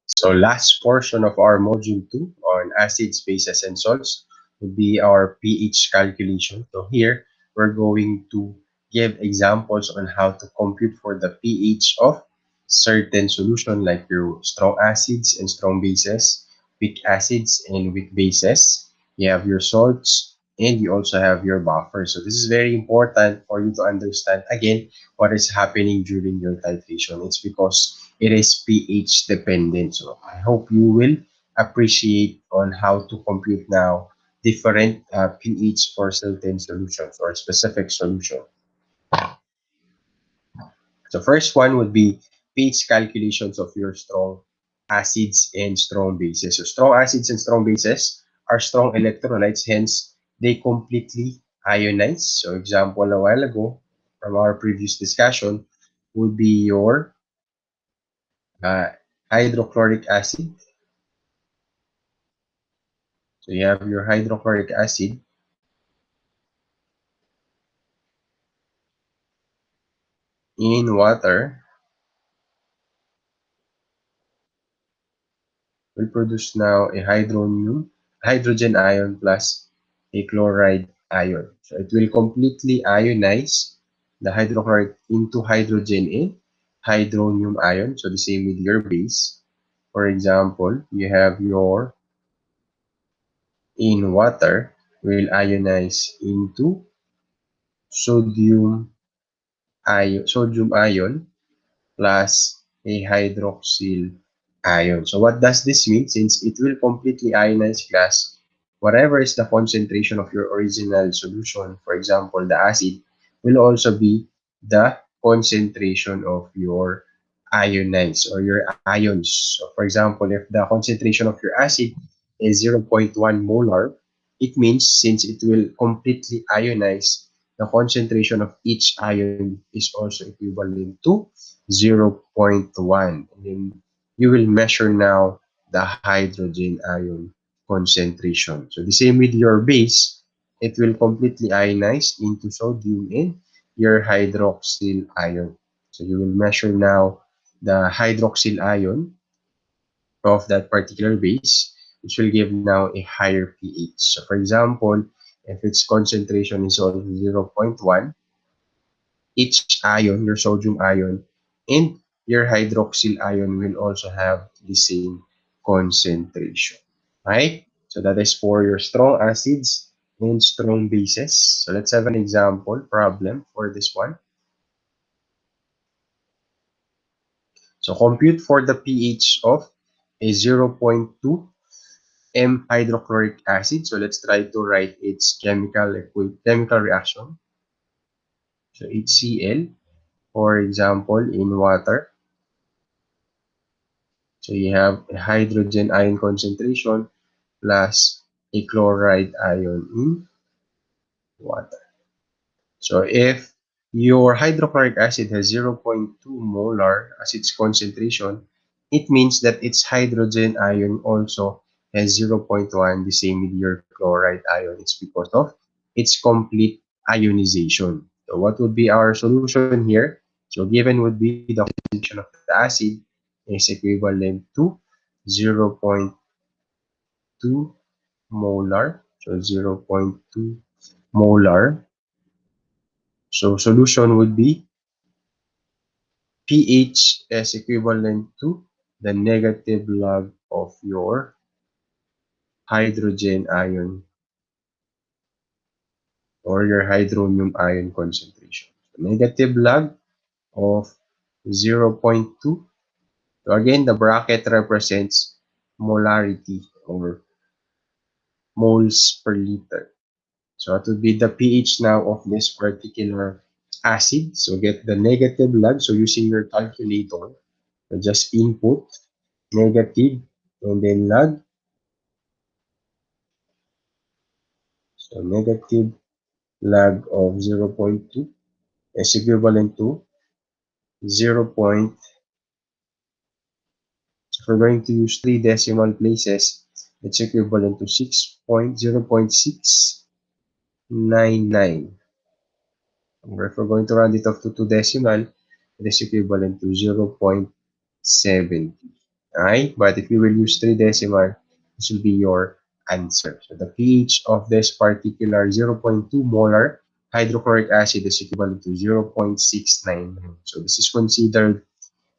So last portion of our module 2 on acids, bases, and salts would be our pH calculation. So here, we're going to give examples on how to compute for the pH of certain solution like your strong acids and strong bases, weak acids and weak bases. You have your salts, and you also have your buffer. So this is very important for you to understand again what is happening during your titration. It's because it is pH dependent. So I hope you will appreciate on how to compute now different pH for certain solutions or specific solution. So first one would be pH calculations of your strong acids and strong bases. So strong acids and strong bases are strong electrolytes, hence they completely ionize. So example a while ago from our previous discussion would be your uh, hydrochloric acid. So you have your hydrochloric acid in water will produce now a hydrogen ion plus a chloride ion. So it will completely ionize the hydrochloric into hydrogen and hydronium ion. So the same with your base. For example, you have your in water will ionize into sodium sodium ion plus a hydroxyl ion. So what does this mean? Since it will completely ionize gas, whatever is the concentration of your original solution, for example, the acid, will also be the concentration of your ionize or your ions. So for example, if the concentration of your acid is 0.1 molar, it means since it will completely ionize, the concentration of each ion is also equivalent to 0.1. And then you will measure now the hydrogen ion concentration. So the same with your base, it will completely ionize into sodium and your hydroxyl ion. So you will measure now the hydroxyl ion of that particular base, which will give now a higher pH. So for example, if its concentration is also 0.1, each ion, your sodium ion, and your hydroxyl ion will also have the same concentration. Right? So that is for your strong acids and strong bases. So let's have an example problem for this one. So compute for the pH of a 0.2 M hydrochloric acid. So let's try to write its chemical reaction. So HCl, for example, in water. So you have a hydrogen ion concentration plus a chloride ion in water. So if your hydrochloric acid has 0.2 molar as its concentration, it means that its hydrogen ion also has 0.1, the same with your chloride ion. It's because of its complete ionization. So what would be our solution here? So given would be the concentration of the acid is equivalent to 0.2 molar. So 0.2 molar. So solution would be pH is equivalent to the negative log of your hydrogen ion or your hydronium ion concentration. Negative log of 0.2. So again, the bracket represents molarity or moles per liter. So it would be the pH now of this particular acid. So get the negative log. So using your calculator, so just input negative and then log. So negative log of 0.2 is equivalent to 0. If we're going to use 3 decimal places, it's equivalent to 6.0.699. Or if we're going to round it off to 2 decimal, it is equivalent to 0.70. Alright, but if you will use 3 decimal, this will be your answer. So the pH of this particular 0.2 molar hydrochloric acid is equivalent to 0.699. So this is considered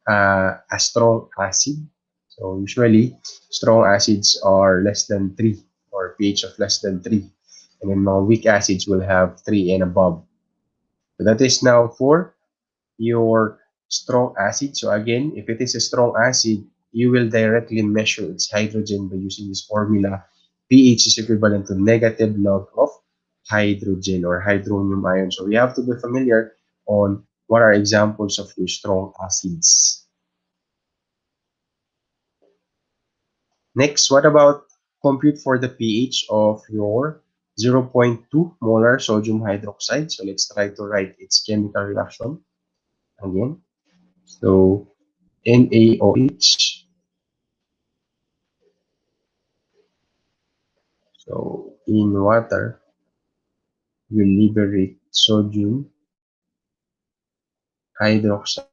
a strong acid. So usually, strong acids are less than 3 or pH of less than 3. And then mga weak acids will have 3 and above. So that is now for your strong acid. So again, if it is a strong acid, you will directly measure its hydrogen by using this formula. pH is equivalent to negative log of hydrogen or hydronium ion. So we have to be familiar on what are examples of your strong acids. Next, what about compute for the pH of your 0.2 molar sodium hydroxide? So let's try to write its chemical reaction again. So NaOH. So in water, you liberate sodium hydroxide,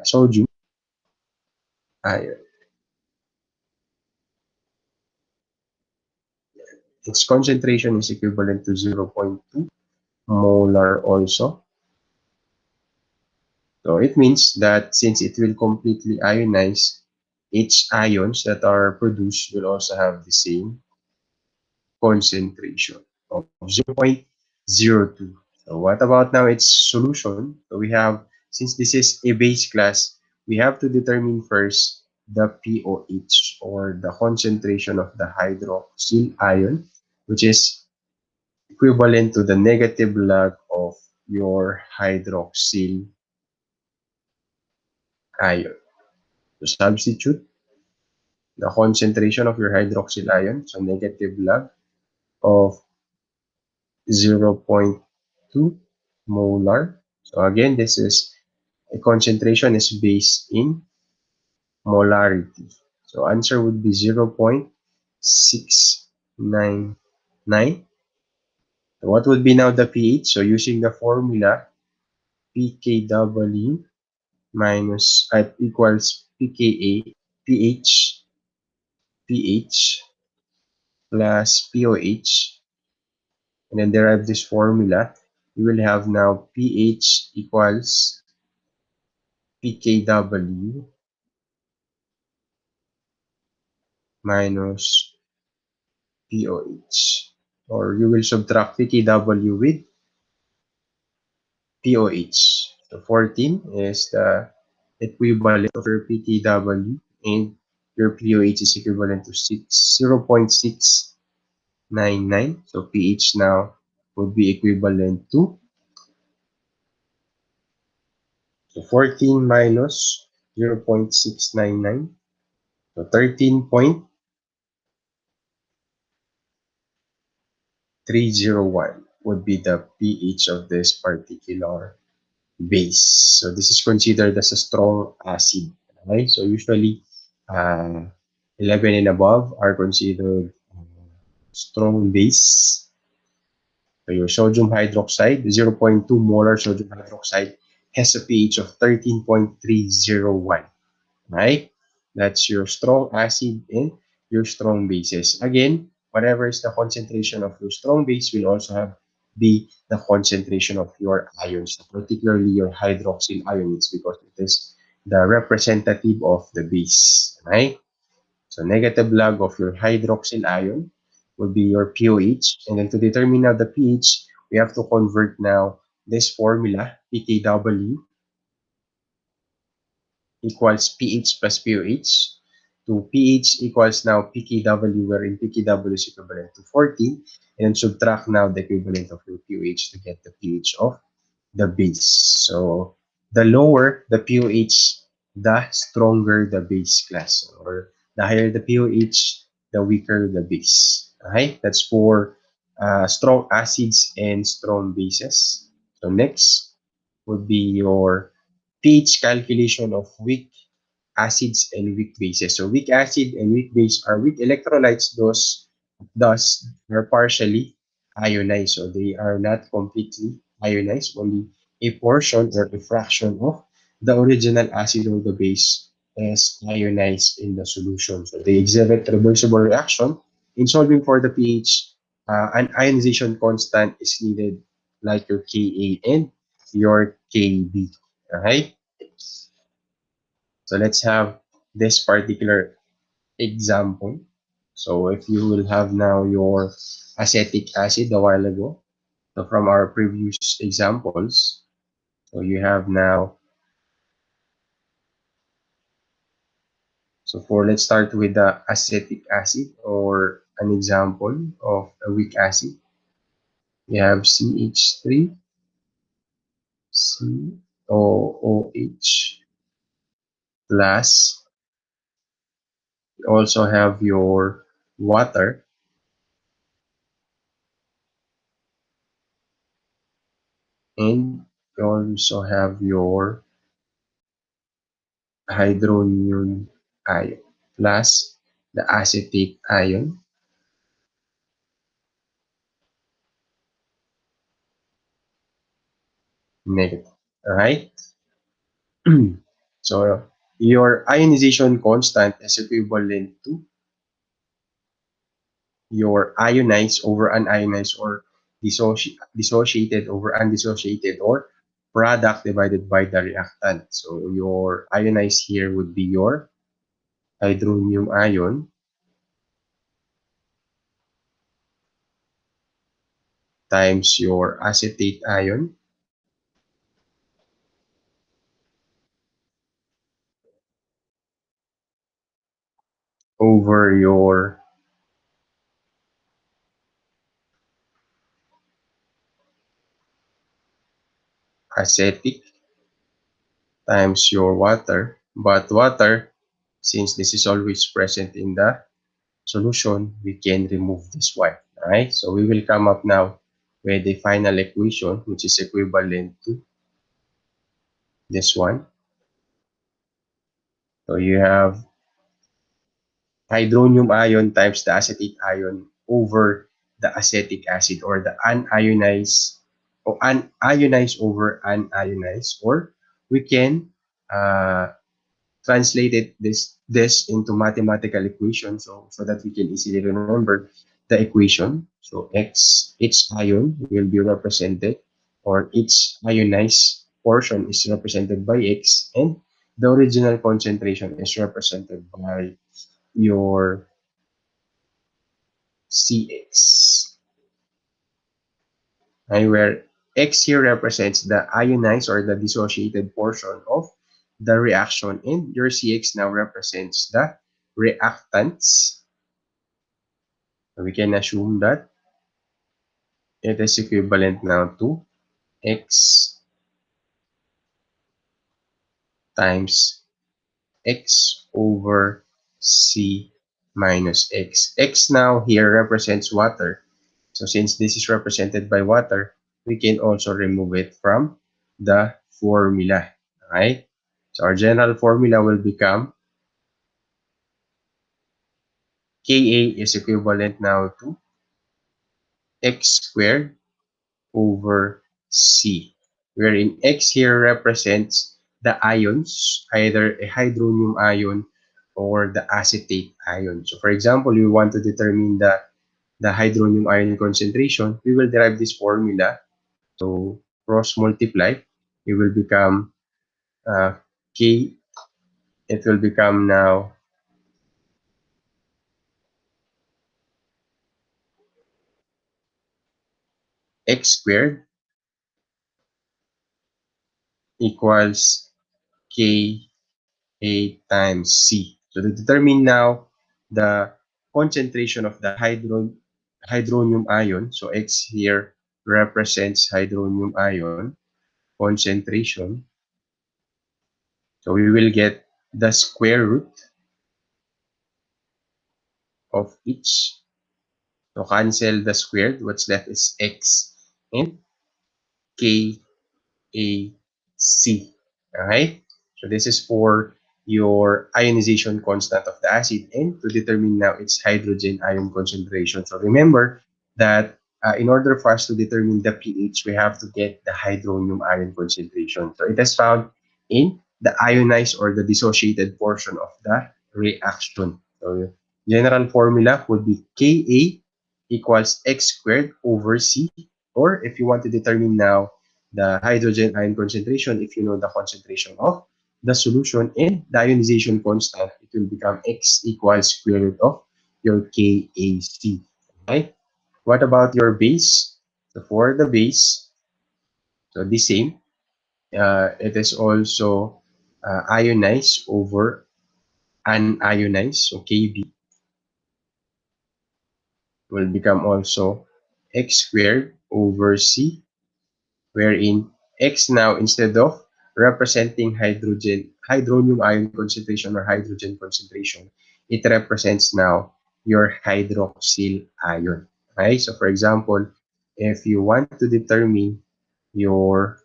sodium ion. Its concentration is equivalent to 0.2 molar also. So it means that since it will completely ionize, its ions that are produced will also have the same concentration of 0.02. So what about now its solution? So we have, since this is a base class, we have to determine first the POH or the concentration of the hydroxyl ion, which is equivalent to the negative log of your hydroxyl ion. So substitute the concentration of your hydroxyl ion, so negative log of 0.2 molar. So again, this is a concentration is based in molarity. So answer would be 0.699. So what would be now the pH? So using the formula pKw minus equals pKa pH pH plus POH, and then derive this formula, you will have now pH equals pKw minus POH. Or you will subtract pKw with POH. So 14 is the equivalent of your pKw, and your POH is equivalent to 0.699. So pH now would be equivalent to, so 14 minus 0.699. So 13.301 would be the pH of this particular base. So this is considered as a strong acid. Okay? So usually 11 and above are considered strong base. So your sodium hydroxide, 0.2 molar sodium hydroxide, has a pH of 13.301. Right? That's your strong acid and your strong bases. Again, whatever is the concentration of your strong base will also have be the concentration of your ions, particularly your hydroxyl ions, because it is the representative of the base. Right? So negative log of your hydroxyl ion will be your pOH. And then to determine now the pH, we have to convert now this formula, pKw equals pH plus pOH, to pH equals now pKw, wherein pKw is equivalent to 14, and then subtract now the equivalent of your pOH to get the pH of the base. So the lower the pOH, the stronger the base class, or the higher the pOH, the weaker the base. Okay, that's for strong acids and strong bases. So next would be your pH calculation of weak acids and weak bases. So weak acid and weak base are weak electrolytes, thus are partially ionized. So they are not completely ionized, only a portion or a fraction of the original acid or the base is ionized in the solution. So they exhibit reversible reaction. In solving for the pH, an ionization constant is needed like your Ka and your Kb. Alright? So let's have this particular example. So if you will have now your acetic acid a while ago, so from our previous examples, so you have now, so for let's start with the acetic acid or an example of a weak acid. You have CH3, COOH plus. You also have your water and you also have your hydronium ion plus the acetate ion negative. Alright? So your ionization constant is equivalent to your ionized over unionized or dissociated over undissociated or product divided by the reactant. So your ionized here would be your hydronium ion times your acetate ion over your acetic times your water. But water, since this is always present in the solution, we can remove this one. Alright, so we will come up now with the final equation, which is equivalent to this one. So you have hydronium ion times the acetate ion over the acetic acid or the unionized or unionized over unionized, or we can translated this into mathematical equation so that we can easily remember the equation. So x each ion will be represented, or each ionized portion is represented by x, and the original concentration is represented by your Cx. Okay, where X here represents the ionized or the dissociated portion of the reaction, and your Cx now represents the reactants. So we can assume that it is equivalent now to X times X over C minus X. X now here represents water. So since this is represented by water, we can also remove it from the formula. Alright? So our general formula will become Ka is equivalent now to x squared over C, wherein x here represents the ions, either a hydronium ion or the acetate ion. So for example, you want to determine the hydronium ion concentration, we will derive this formula. So cross multiply, it will become K, it will become now x squared equals K A times C. So to determine now the concentration of the hydronium ion, so X here represents hydronium ion concentration. So we will get the square root of each. So cancel the squared. What's left is X and K A C. Alright? So this is for your ionization constant of the acid, and to determine now its hydrogen ion concentration. So remember that in order for us to determine the pH, we have to get the hydronium ion concentration. So it is found in the ionized or the dissociated portion of the reaction. So general formula would be Ka equals X squared over C. Or if you want to determine now the hydrogen ion concentration, if you know the concentration of the solution and the ionization constant, it will become X equals square root of your KAC. Okay? What about your base? So for the base, so the same. It is also ionized over unionized. So Kb will become also x squared over C, wherein x now, instead of representing hydronium ion concentration or hydrogen concentration, it represents now your hydroxyl ion. Okay? So for example, if you want to determine your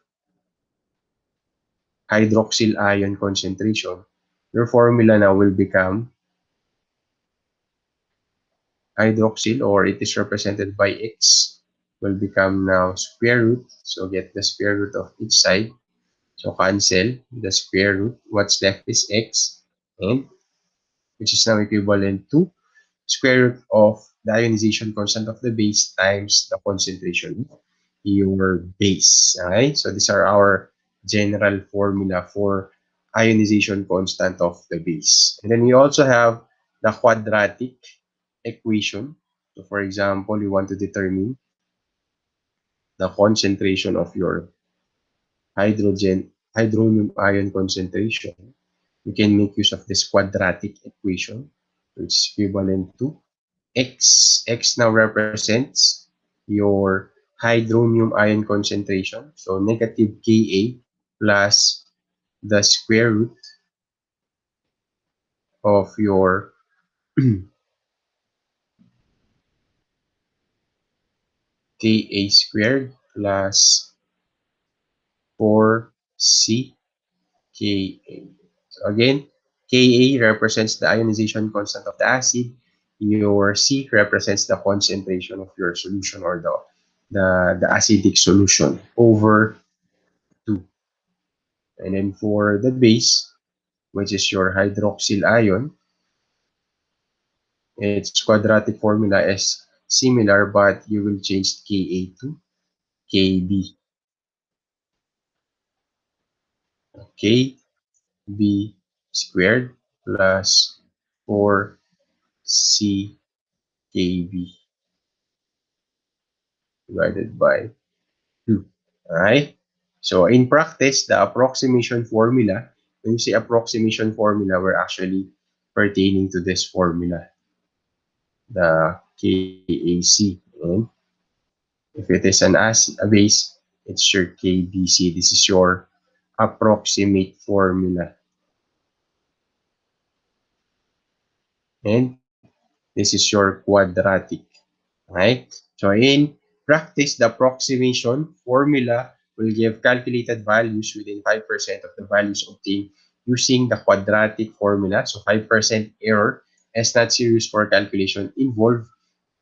hydroxyl ion concentration, your formula now will become hydroxyl, or it is represented by X, will become now square root. So get the square root of each side. So cancel the square root. What's left is X, and which is now equivalent to square root of the ionization constant of the base times the concentration of your base. Okay? So these are our general formula for ionization constant of the base. And then we also have the quadratic equation. So for example, you want to determine the concentration of your hydronium ion concentration. You can make use of this quadratic equation, which is equivalent to X. X now represents your hydronium ion concentration. So negative Ka plus the square root of your Ka squared plus 4C Ka. So again, Ka represents the ionization constant of the acid. Your C represents the concentration of your solution, or the acidic solution, over 2. And then for the base, which is your hydroxyl ion, its quadratic formula is similar, but you will change Ka to Kb. Kb squared plus 4CKb divided by 2. Alright? So in practice, the approximation formula, when you say approximation formula, we're actually pertaining to this formula, the KAC. And if it is a base, it's your KBC. This is your approximate formula. And this is your quadratic. Right? So in practice, the approximation formula will give calculated values within 5% of the values obtained using the quadratic formula. So 5% error is not serious for calculation involved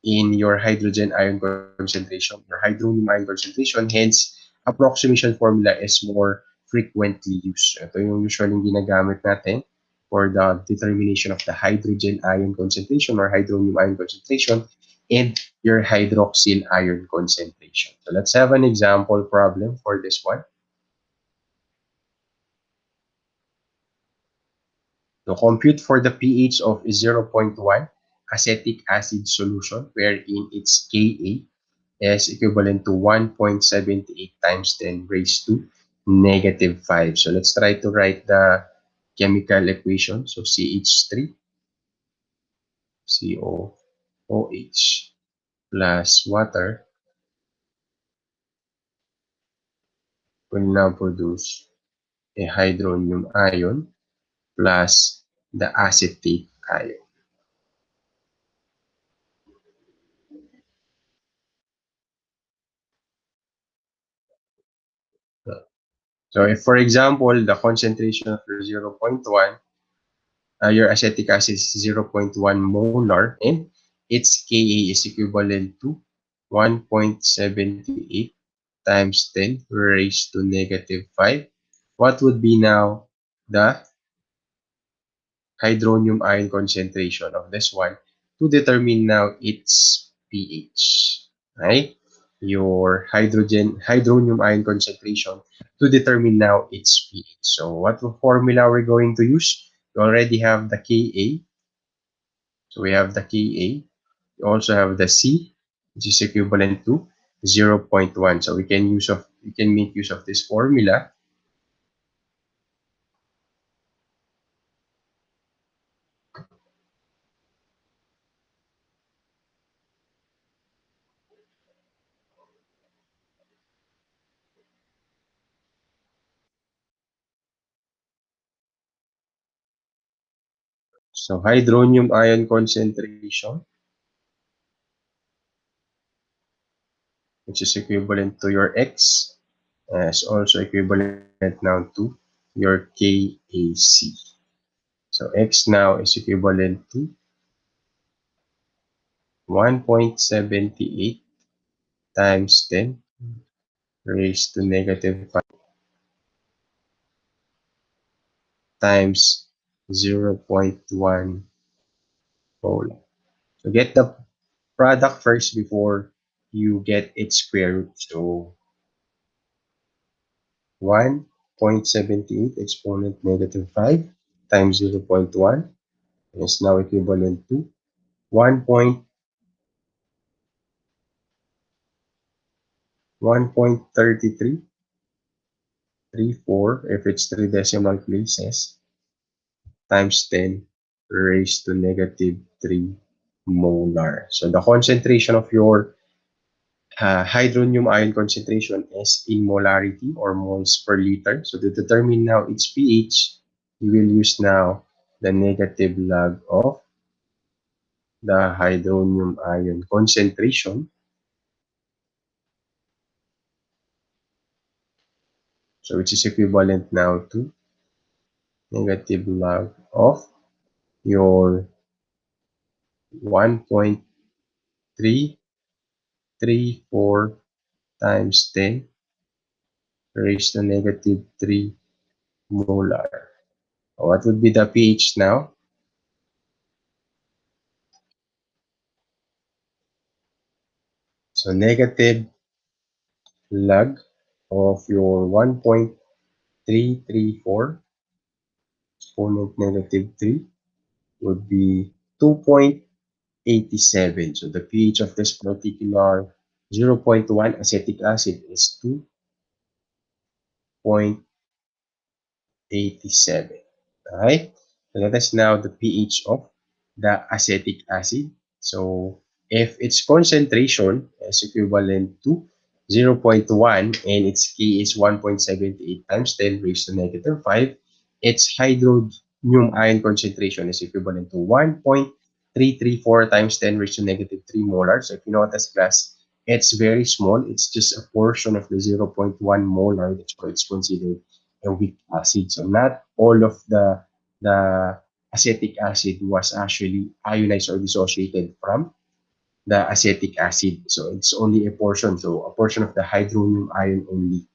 in your hydrogen ion concentration, your hydronium ion concentration. Hence, approximation formula is more frequently used. Ito yung usually ginagamit natin for the determination of the hydrogen ion concentration or hydronium ion concentration and your hydroxyl ion concentration. So let's have an example problem for this one. To compute for the pH of 0.1 acetic acid solution wherein its Ka is equivalent to 1.78 times 10 raised to negative 5. So let's try to write the chemical equation. So CH3, COOH plus water will now produce a hydronium ion plus the acetate ion. So if, for example, the concentration of your zero point 0.1, your acetic acid is 0.1 molar, and its Ka is equivalent to 1.78 times 10 raised to negative 5. What would be now the hydronium ion concentration of this one to determine now its pH? Right? Your hydronium ion concentration to determine now its pH. So what formula we're going to use? We already have the Ka. So we have the Ka. We also have the C, which is equivalent to zero point 0.1. So we can make use of this formula. So hydronium ion concentration, which is equivalent to your X, is also equivalent now to your KAC. So X now is equivalent to 1.78 times 10 raised to negative 5 times 0.1 molar. So get the product first before you get its square root. So 1.78 exponent negative 5 times 0.1 is now equivalent to 1.3334 if it's three decimal places times 10 raised to negative 3 molar. So the concentration of your hydronium ion concentration is in molarity or moles per liter. So to determine now its pH, we will use now the negative log of the hydronium ion concentration. So which is equivalent now to negative log of your 1.334 times 10 raised to negative 3 molar. What would be the pH now? So negative log of your 1.334 exponent negative 3 would be 2.87. So the pH of this particular 0.1 acetic acid is 2.87. Alright? So that is now the pH of the acetic acid. So if its concentration is equivalent to 0.1 and its K is 1.78 times 10 raised to negative 5, its hydronium ion concentration is equivalent to 1.334 times 10 raised to negative 3 molar. So if you notice, class, it's very small. It's just a portion of the 0.1 molar. That's why it's considered a weak acid. So not all of the acetic acid was actually ionized or dissociated from the acetic acid. So it's only a portion. So a portion of the hydronium ion only.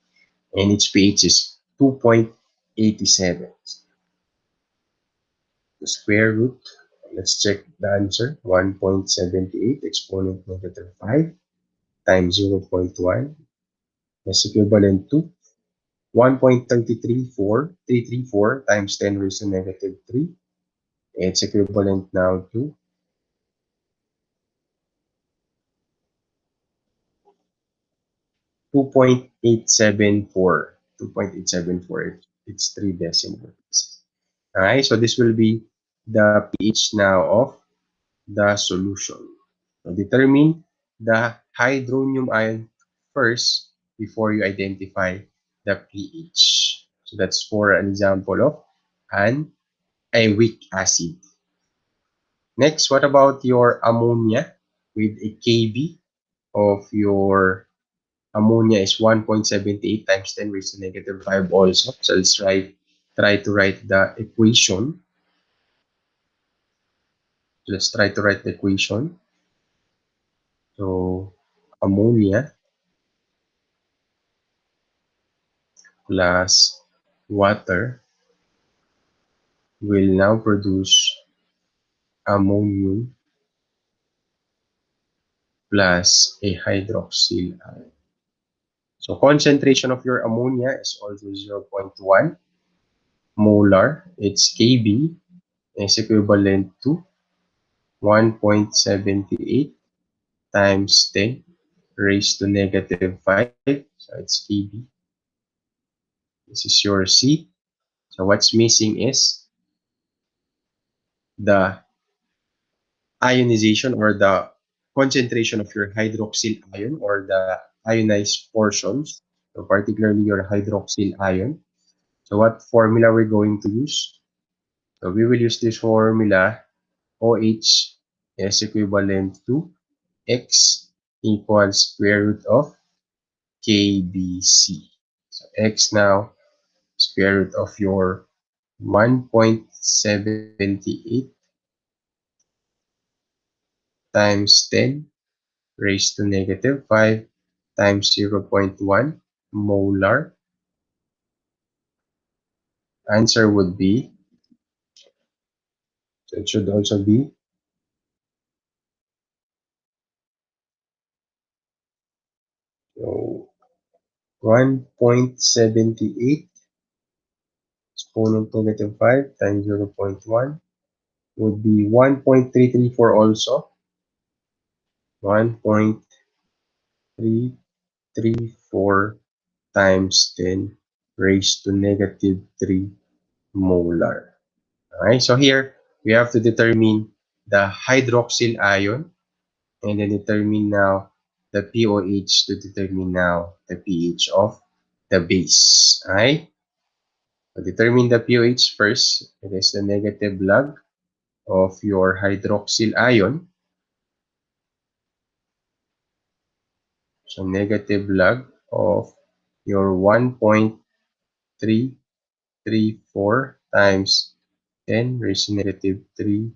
And its pH is 2.87. The square root, let's check the answer. 1.78 exponent negative 5 times 0.1 is equivalent to 1.334 times 10 raised to negative 3. It's equivalent now to 2.874. 2.874. It's three decimals. Alright, so this will be the pH now of the solution. So determine the hydronium ion first before you identify the pH. So that's for an example of a weak acid. Next, what about your ammonia with a Kb of your ammonia is 1.78 times 10 raised to negative 5 also. So let's try to write the equation. Let's try to write the equation. So ammonia plus water will now produce ammonium plus a hydroxyl ion. So concentration of your ammonia is also 0.1 molar. Its Kb is equivalent to 1.78 times 10 raised to negative 5. So it's Kb. This is your C. So what's missing is the ionization or the concentration of your hydroxyl ion or the ionized portions, so particularly your hydroxyl ion. So what formula we're going to use? So we will use this formula. OH is equivalent to X equals square root of KBC. So X now square root of your 1.78 times 10 raised to negative 5 times 0.1 molar. Answer would be, so it should also be so 1.78 exponent negative 5 times 0.1 would be 1.334 also. 1.334 times 10 raised to negative 3 molar. Alright, so here we have to determine the hydroxyl ion and then determine now the POH to determine now the pH of the base. Alright, so determine the POH first. It is the negative log of your hydroxyl ion. So negative log of your 1.334 times 10 raised to negative 3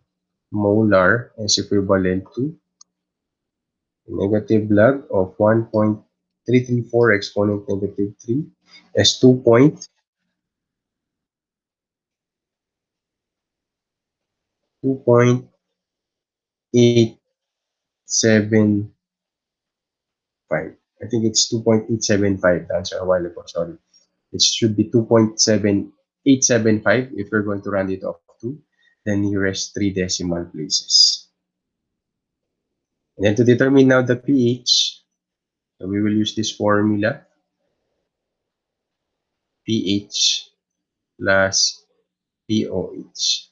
molar is equivalent to negative log of 1.334 exponent negative 3 is 2.875. I think it's 2.875. The answer a while ago. Sorry. It should be 2.7875 if you're going to round it off to the nearest 3 decimal places. And then to determine now the pH, so we will use this formula. pH plus POH.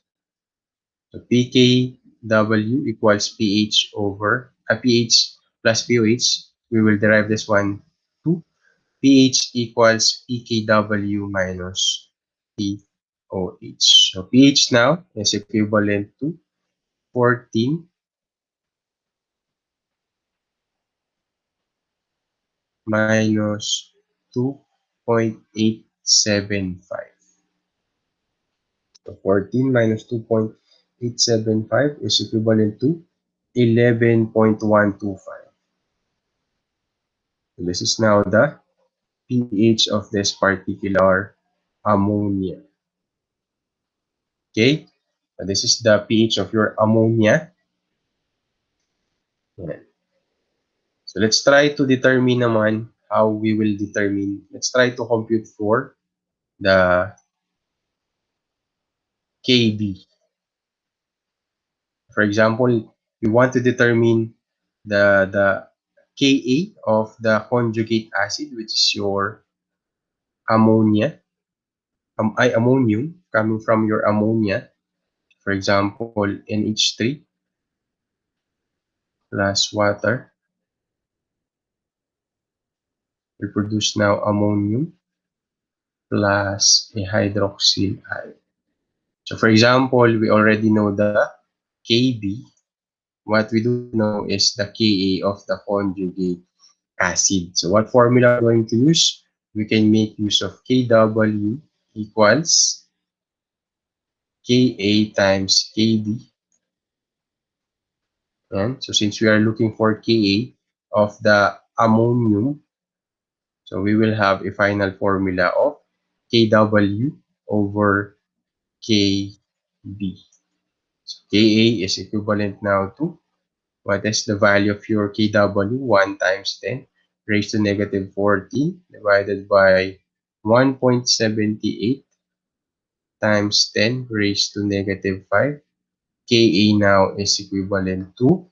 So pKw equals pH over pH plus POH. We will derive this one to pH equals pKw minus POH. So pH now is equivalent to 14 minus 2.875. So 14 minus 2.875 is equivalent to 11.125. This is now the pH of this particular ammonia. Okay, so this is the pH of your ammonia. So let's try to determine naman how we will determine. Let's try to compute for the KB. For example, we want to determine the Ka of the conjugate acid, which is your ammonia, ammonium coming from your ammonia. For example, NH3 plus water will produce now ammonium plus a hydroxyl ion. So for example, we already know the Kb. What we do know is the Ka of the conjugate acid. So what formula we're going to use? We can make use of Kw equals Ka times Kb. And so since we are looking for Ka of the ammonium, so we will have a final formula of Kw over Kb. So Ka is equivalent now to what is the value of your Kw? 1 times 10 raised to negative 14 divided by 1.78 times 10 raised to negative 5. Ka now is equivalent to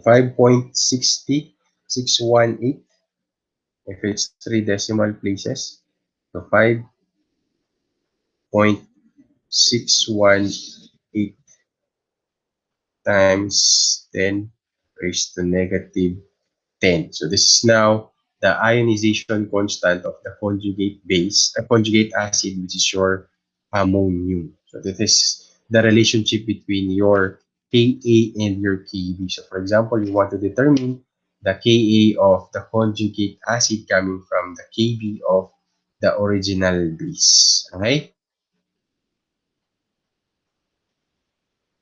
5.60618 if it's three decimal places. So 5.618 times 10 raised to negative 10. So this is now the ionization constant of the conjugate base, a conjugate acid, which is your ammonium. So this is the relationship between your Ka and your Kb. So for example, you want to determine the Ka of the conjugate acid coming from the Kb of the original base. Okay?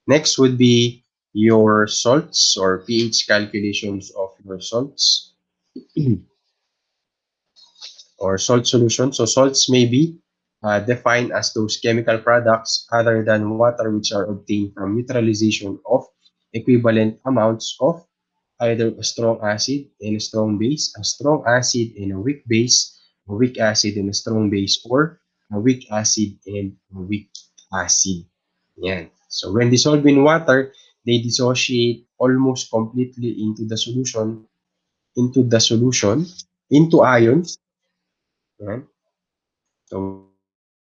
Next would be your salts or pH calculations of your salts. Or salt solution. So salts may be defined as those chemical products other than water which are obtained from neutralization of equivalent amounts of either a strong acid and a strong base, a strong acid and a weak base, a weak acid and a strong base, or a weak acid and a weak acid. Yan. So when dissolved in water, they dissociate almost completely into the solution, into ions. Yan. So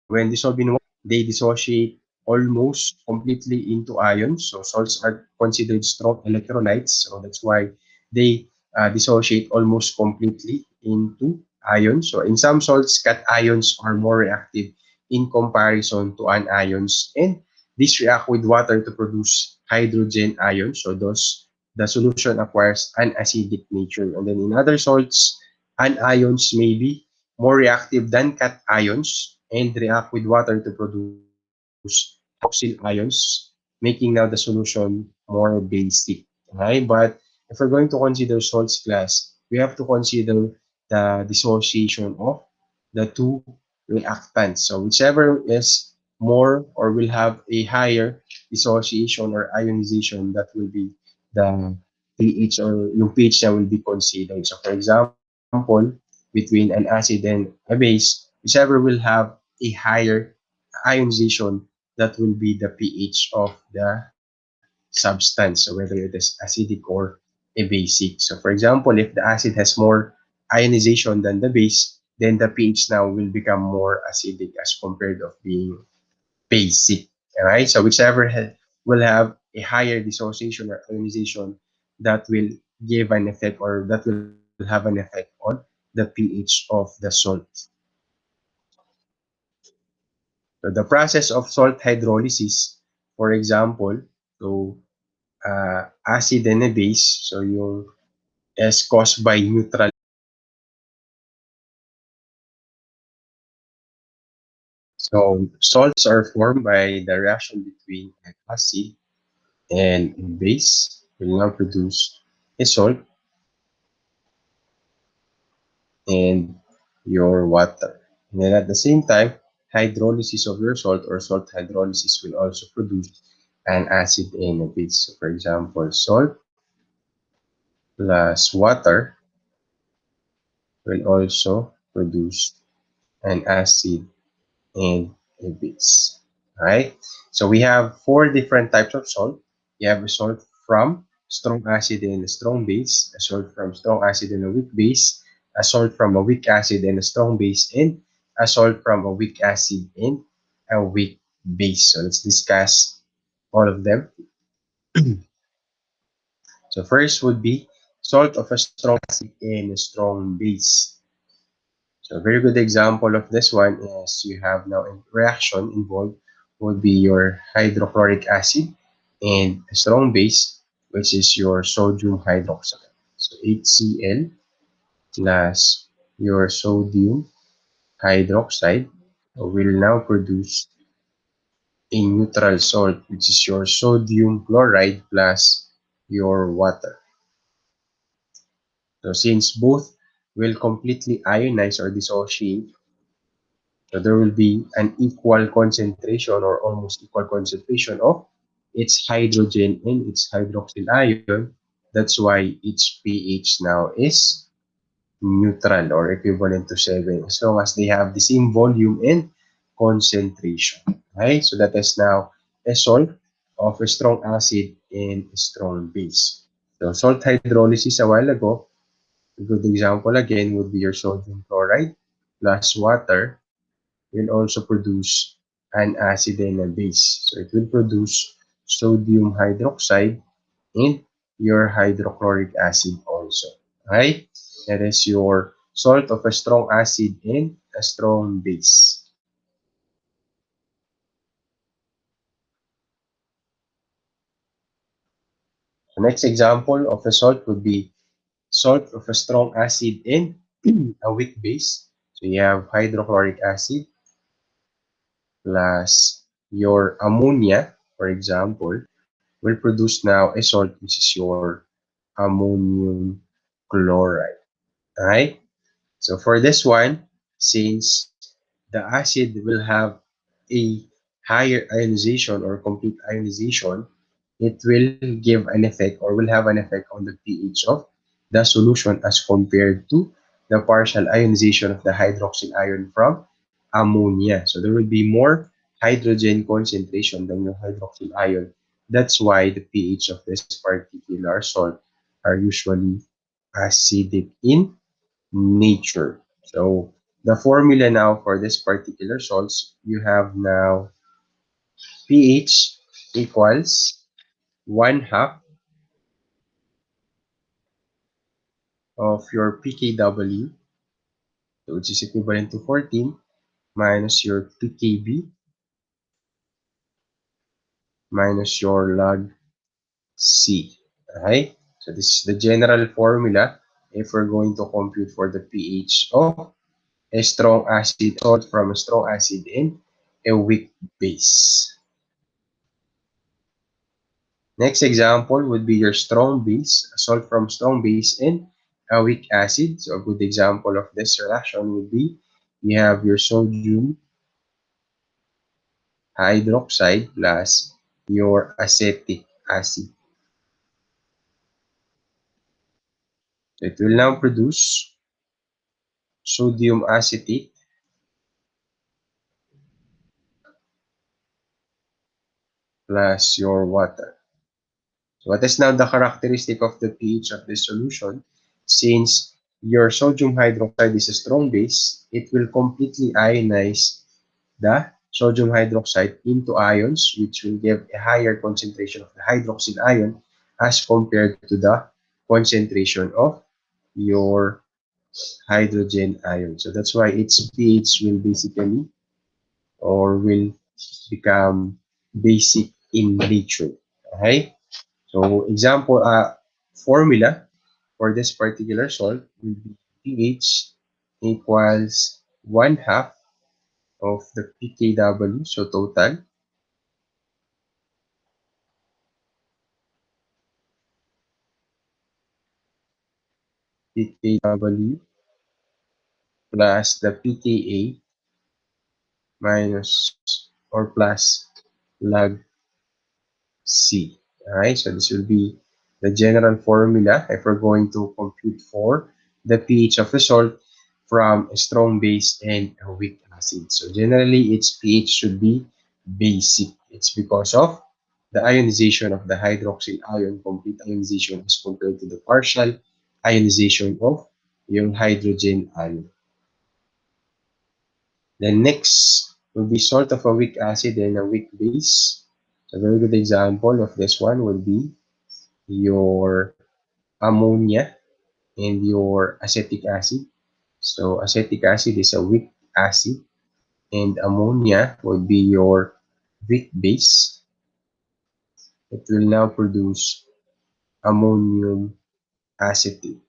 when dissolved in water, they dissociate almost completely into ions. So salts are considered strong electrolytes. So that's why they dissociate almost completely into ions. So in some salts, cations are more reactive in comparison to anions, and these react with water to produce hydrogen ions. So those the solution acquires an acidic nature. And then in other salts, anions may be more reactive than cations and react with water to produce hydroxyl ions, making now the solution more basic. Okay? But if we're going to consider salts class, we have to consider the dissociation of the two reactants. So whichever is more or will have a higher dissociation or ionization, that will be the pH or yung pH na will be considered. So for example, between an acid and a base, whichever will have a higher ionization, that will be the pH of the substance. So whether it is acidic or a basic. So for example, if the acid has more ionization than the base, then the pH now will become more acidic as compared of being basic. Alright, so whichever will have a higher dissociation or ionization, that will give an effect or that will have an effect on the pH of the salt. So the process of salt hydrolysis, for example, so acid and a base, so yung is caused by neutral. So salts are formed by the reaction between an acid and a base will now produce a salt and your water. And then at the same time, hydrolysis of your salt or salt hydrolysis will also produce an acid and a base. So for example, salt plus water will also produce an acid and a base. Alright? So we have four different types of salt. You have a salt from strong acid and a strong base, a salt from strong acid and a weak base, a salt from a weak acid and a strong base, and a salt from a weak acid and a weak base. So let's discuss all of them. So first would be salt of a strong acid and a strong base. So a very good example of this one is you have now a reaction involved would be your hydrochloric acid and a strong base, which is your sodium hydroxide. So HCl plus your sodium hydroxide will now produce a neutral salt, which is your sodium chloride plus your water. So since both will completely ionize or dissociate, so there will be an equal concentration or almost equal concentration of its hydrogen and its hydroxyl ion. That's why its pH now is neutral or equivalent to 7 as long as they have the same volume and concentration. Okay, so that is now a salt of a strong acid and a strong base. So salt hydrolysis a while ago, a good example again would be your sodium chloride plus water will also produce an acid and a base. So it will produce sodium hydroxide and your hydrochloric acid also. Okay? That is your salt of a strong acid and a strong base. The next example of a salt would be salt of a strong acid and a weak base. So you have hydrochloric acid plus your ammonia, for example, will produce now a salt which is your ammonium chloride. Alright? So for this one, since the acid will have a higher ionization or complete ionization, it will give an effect or will have an effect on the pH of the solution as compared to the partial ionization of the hydroxyl ion from ammonia. So there will be more hydrogen concentration than your hydroxyl ion. That's why the pH of this particular salt are usually acidic in nature. So the formula now for this particular salts, you have now pH equals 1/2 of your pKw, which is equivalent to 14, minus your pKb minus your log C. Okay? So this is the general formula if we're going to compute for the pH of a strong acid salt from a strong acid and a weak base. Next example would be your strong base, a salt from strong base and a weak acid. So a good example of this reaction would be you have your sodium hydroxide plus your acetic acid. So it will now produce sodium acetate plus your water. So what is now the characteristic of the pH of this solution? Since your sodium hydroxide is a strong base, it will completely ionize the sodium hydroxide into ions, which will give a higher concentration of the hydroxyl ion as compared to the concentration of your hydrogen ion. So that's why its pH will basically or will become basic in nature. Okay? So example formula for this particular salt will be pH equals 1/2 of the pKw, so total pKw plus the pKa minus or plus log C. Alright, so this will be the general formula if we're going to compute for the pH of a salt from a strong base and a weak acid. So generally, its pH should be basic. It's because of the ionization of the hydroxyl ion, complete ionization as compared to the partial ionization of your hydrogen ion. The next will be salt of a weak acid and a weak base. A very good example of this one will be your ammonia and your acetic acid. So acetic acid is a weak acid and ammonia would be your weak base. It will now produce ammonium acetate.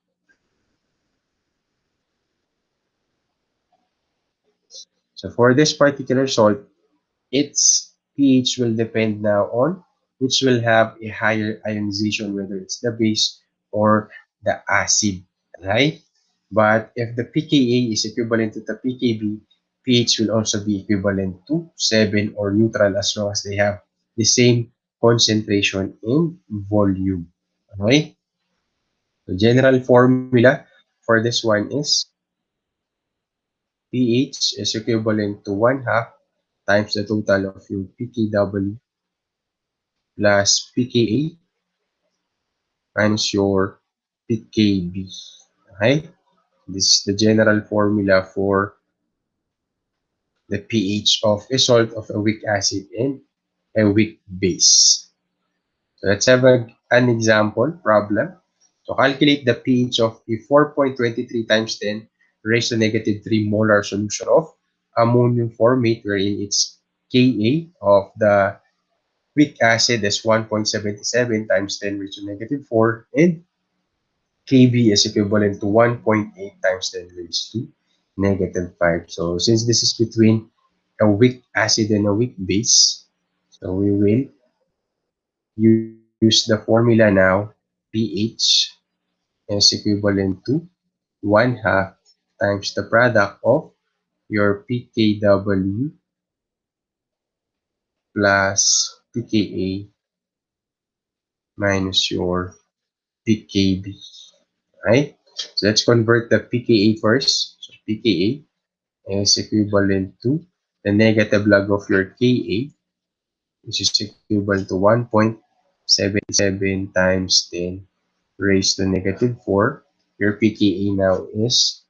So for this particular salt, its pH will depend now on which will have a higher ionization, whether it's the base or the acid, right? But if the pKa is equivalent to the pKb, pH will also be equivalent to 7 or neutral as long as they have the same concentration in volume. Okay? The general formula for this one is pH is equivalent to 1/2 times the total of your pKw plus pKa minus your pKb. Okay? This is the general formula for the pH of a salt of a weak acid and a weak base. So let's have an example problem. To calculate the pH of a 4.23 times 10 raised to negative 3 molar solution of ammonium formate, wherein its Ka of the weak acid is 1.77 times 10 raised to negative 4, and Kb is equivalent to 1.8 times 10 raised to negative 5. So since this is between a weak acid and a weak base, so we will use the formula now. pH is equivalent to 1/2 times the product of your pKw plus pKa minus your pKb. Right? So let's convert the pKa first. So pKa is equivalent to the negative log of your Ka, which is equivalent to 1.77 times 10 raised to negative 4. Your pKa now is,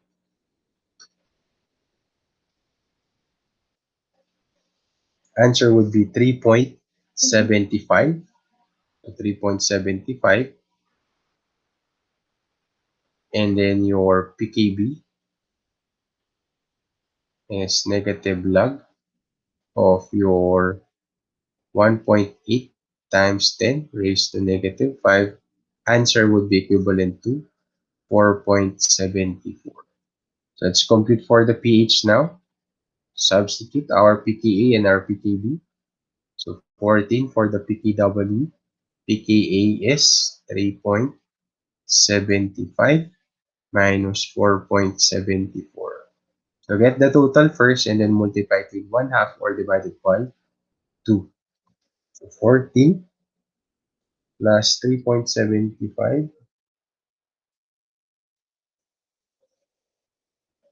answer would be 3.75. So 3.75. And then your pKb is negative log of your 1.8 times 10 raised to negative 5. Answer would be equivalent to 4.74. So let's compute for the pH now. Substitute our pKa and our pKb. So 14 for the pKw. pKa is 3.75 minus 4.74. So get the total first and then multiply it with 1/2 or divided by 2. So 14 plus 3.75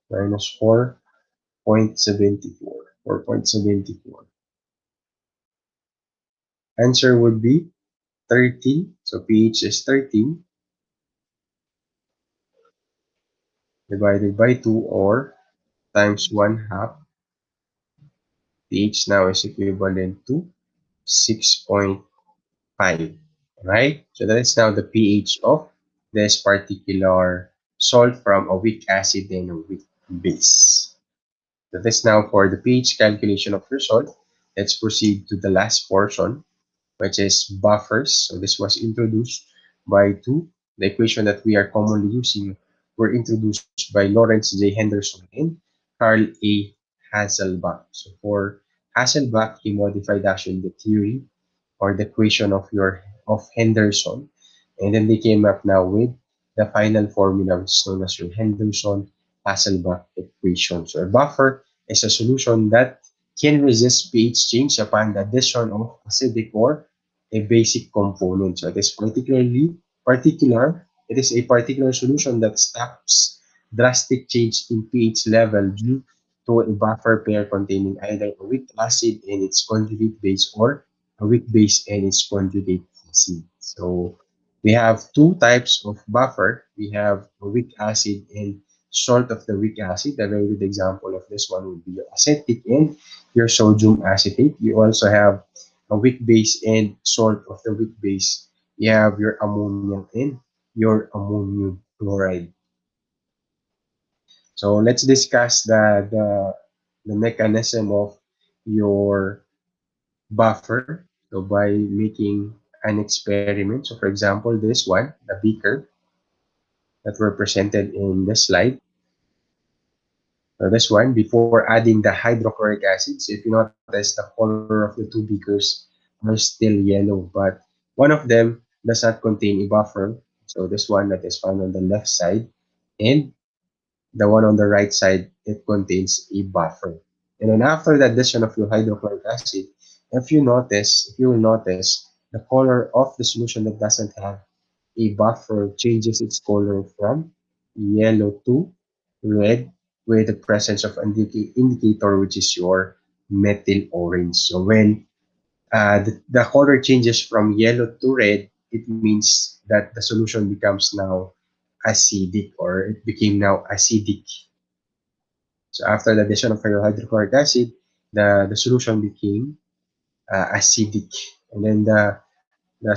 minus 4.74. 4.74. Answer would be 13. So pH is 13 divided by 2 or times 1/2. pH now is equivalent to 6.5. Right? So that is now the pH of this particular salt from a weak acid and a weak base. That is now for the pH calculation of your salt. Let's proceed to the last portion, which is buffers. So this was introduced by two. The equation that we are commonly using were introduced by Lawrence J. Henderson and Carl A. Hasselbalch. So for Hasselbalch, he modified actually the theory or the equation of Henderson, and then they came up now with the final formula, which is known as your Henderson-Hasselbalch equation. So a buffer is a solution that can resist pH change upon the addition of acidic or a basic component. So it is it is a particular solution that stops drastic change in pH level due to a buffer pair containing either a weak acid and its conjugate base or a weak base and its conjugate acid. So we have two types of buffer. We have a weak acid and salt of the weak acid. A very good example of this one would be your acetic and your sodium acetate. You also have a weak base and salt of the weak base. You have your ammonium and your ammonium chloride. So let's discuss the mechanism of your buffer. So by making an experiment. So for example, this one, the beaker that were presented in the slide. So this one, before adding the hydrochloric acid, so if you notice, the color of the two beakers are still yellow, but one of them does not contain a buffer. So this one that is found on the left side, and the one on the right side, it contains a buffer. And then after the addition of your hydrochloric acid, if you will notice, the color of the solution that doesn't have a buffer changes its color from yellow to red with the presence of an indicator, which is your methyl orange. So when the color changes from yellow to red, it means that the solution becomes now acidic, or it became now acidic. So after the addition of hydrochloric acid, the solution became acidic. And then the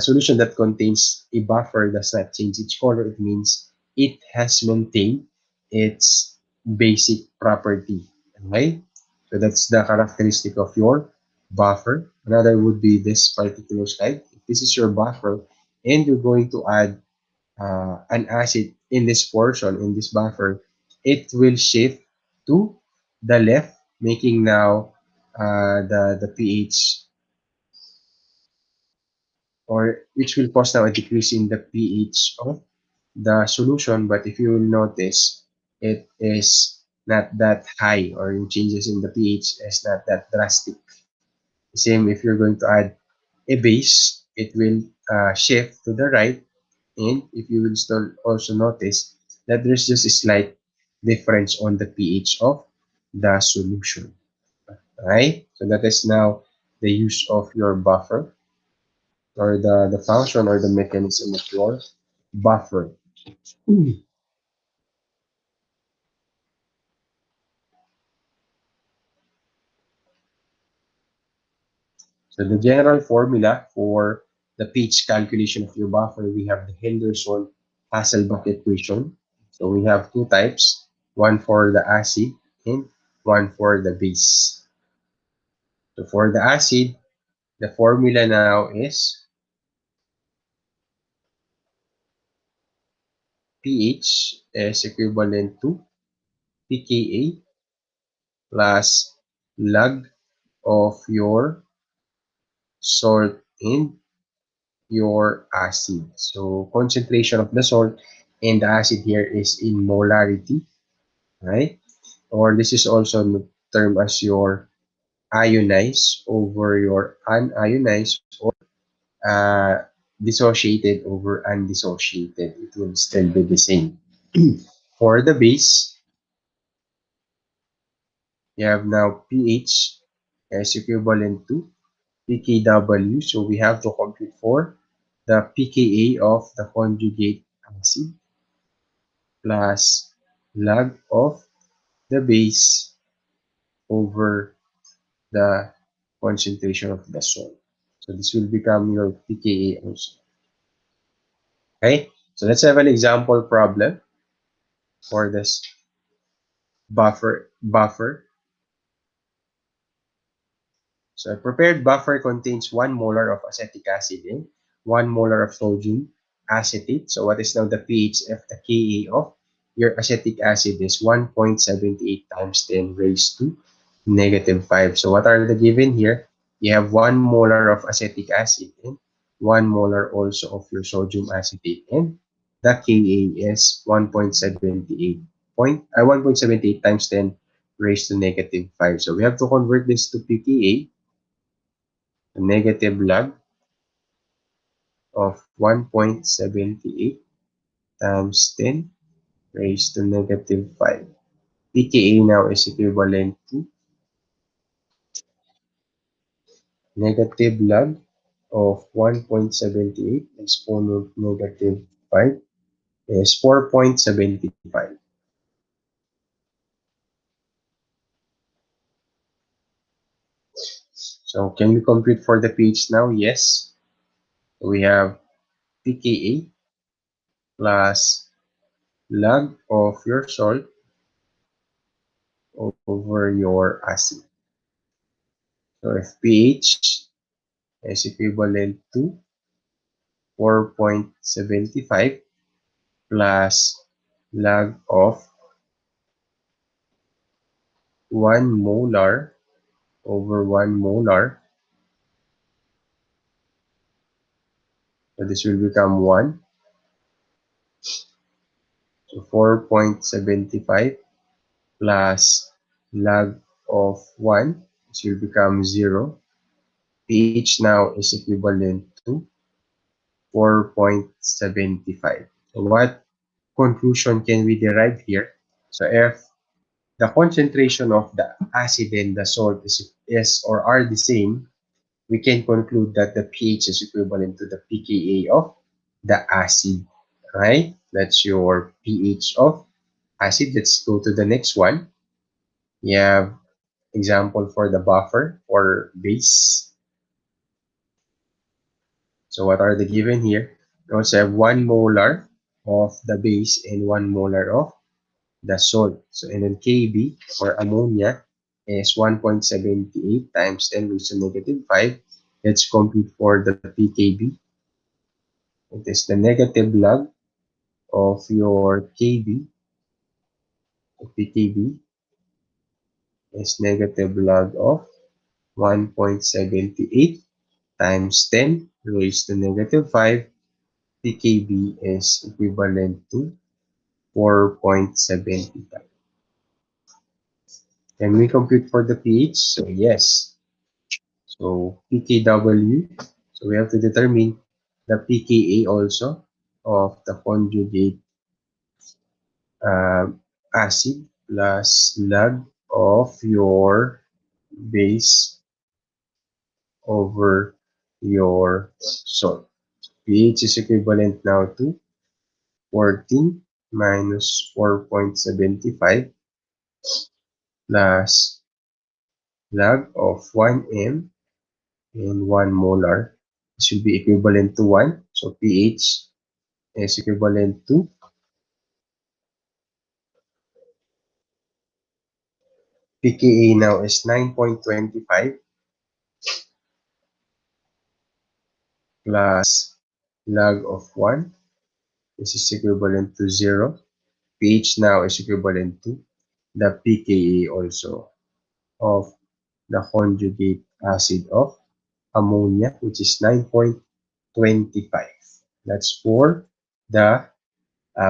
solution that contains a buffer does not change its color. It means it has maintained its basic property. Okay? So that's the characteristic of your buffer. Another would be this particular slide. If this is your buffer and you're going to add an acid in this portion, in this buffer, it will shift to the left, making now the pH, or which will cause now a decrease in the pH of the solution. But if you will notice, it is not that high, or in changes in the pH is not that drastic. Same if you're going to add a base, it will shift to the right. And if you will still also notice that there's just a slight difference on the pH of the solution. Right? So that is now the use of your buffer, or the function or the mechanism of your buffer. So the general formula for the pH calculation of your buffer, we have the Henderson-Hasselbalch equation. So we have two types, one for the acid and one for the base. So for the acid, the formula now is pH is equivalent to pKa plus log of your salt and your acid. So concentration of the salt and the acid here is in molarity, right? Or this is also termed as your ionized over your unionized, or uh, dissociated over undissociated. It will still be the same. For the base, you have now pH is equivalent to pKw. So we have to compute for the pKa of the conjugate acid plus log of the base over the concentration of the salt. So this will become your pKa also. Okay, so let's have an example problem for this buffer. So a prepared buffer contains 1 molar of acetic acid and 1 molar of sodium acetate. So what is now the pH of the Ka of your acetic acid is 1.78 times 10 raised to negative 5. So what are the given here? You have 1 molar of acetic acid and 1 molar also of your sodium acetate, and the Ka is 1.78 times 10 raised to negative 5. So we have to convert this to pKa, a negative log of 1.78 times 10 raised to negative 5. pKa now is equivalent to negative log of 1.78 exponent negative 5 is 4.75. So can we compute for the pH now? Yes. We have pKa plus log of your salt over your acid. So if pH is equivalent to 4.75 plus log of 1 molar over 1 molar. So this will become 1. So 4.75 plus log of 1, this will become 0. pH now is equivalent to 4.75. So what conclusion can we derive here? So if the concentration of the acid and the salt is or are the same, we can conclude that the pH is equivalent to the pKa of the acid. Right? That's your pH of acid. Let's go to the next one. We have example for the buffer or base. So what are the given here? We also have 1 molar of the base and 1 molar of the salt. So and then Kb or ammonia is 1.78 times 10 raised to negative 5. Let's compute for the pKb. It is the negative log of your Kb. pKb is negative log of 1.78 times 10 raised to negative 5. pKb is equivalent to 4.75. Can we compute for the pH? So yes. So pKw. So we have to determine the pKa also of the conjugate uh, acid plus log of your base over your salt. pH is equivalent now to 14 minus 4.75 plus log of 1m and 1 molar. This will be equivalent to 1. So pH is equivalent to pKa now is 9.25 plus log of 1. This is equivalent to 0. pH now is equivalent to the pKa also of the conjugate acid of ammonia, which is 9.25. That's for the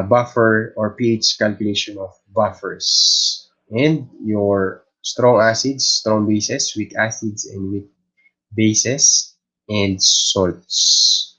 buffer or pH calculation of buffers. And your strong acids, strong bases, weak acids, and weak bases, and salts.